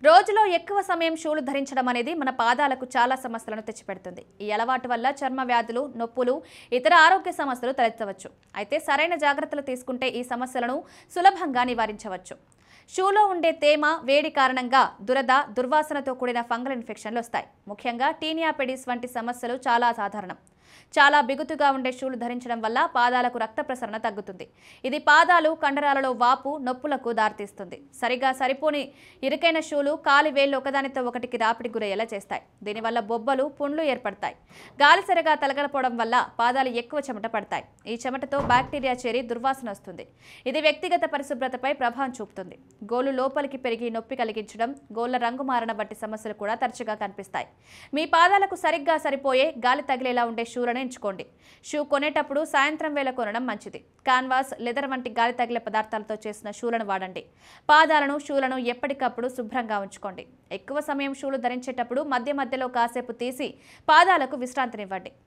రోజులో ఎక్కువ సమయం షూలు ధరించడం అనేది మన పాదాలకు చాలా సమస్యలను తెచ్చిపెడుతుంది. ఈ అలవాటు వల్ల చర్మ వ్యాధులు, నొప్పులు, ఇతర ఆరోగ్య సమస్యలు తలెత్తవచ్చు. అయితే సరైన జాగ్రత్తలు తీసుకుంటే ఈ సమస్యలను సులభంగా నివారించవచ్చు. షూలో ఉండే తేమ, వేడి కారణంగా దురద, దుర్వాసనతో కూడిన ఫంగల్ ఇన్ఫెక్షన్లు వస్తాయి. ముఖ్యంగా టీనియా పెడిస్ వంటి సమస్యలు చాలా సాధారణం. చాలా బిగుతుగా ఉండే షూలు ధరించడం వల్ల పాదాలకు రక్త ప్రసరణ తగ్గుతుంది. ఇది పాదాలు, కండరాలలో వాపు, నొప్పులకు దారితీస్తుంది. సరిగా సరిపోని ఇరుకైన షూలు కాలి వేళ్లు ఒకదానితో ఒకటికి రాపిడి గురయ్యేలా చేస్తాయి. దీనివల్ల బొబ్బలు, పుండ్లు ఏర్పడతాయి. గాలి సరిగా తలగలపోవడం వల్ల పాదాలు ఎక్కువ చెమట పడతాయి. ఈ చెమటతో బ్యాక్టీరియా చేరి దుర్వాసన వస్తుంది. ఇది వ్యక్తిగత పరిశుభ్రతపై ప్రభావం చూపుతుంది. గోళ్లు లోపలికి పెరిగి నొప్పి కలిగించడం, గోళ్ల రంగు మారడం వంటి సమస్యలు కూడా తరచుగా కనిపిస్తాయి. మీ పాదాలకు సరిగ్గా సరిపోయే గాలి తగిలేలా ఉండే షూలను ఎంచుకోండి. షూ కొనేటప్పుడు సాయంత్రం వేళ కొనడం మంచిది. కాన్వాస్, లెదర్ వంటి గాలి తగిలే పదార్థాలతో చేసిన షూలను వాడండి. పాదాలను, షూలను ఎప్పటికప్పుడు శుభ్రంగా ఉంచుకోండి. ఎక్కువ సమయం షూలు ధరించేటప్పుడు మధ్య మధ్యలో కాసేపు తీసి పాదాలకు విశ్రాంతినివ్వండి.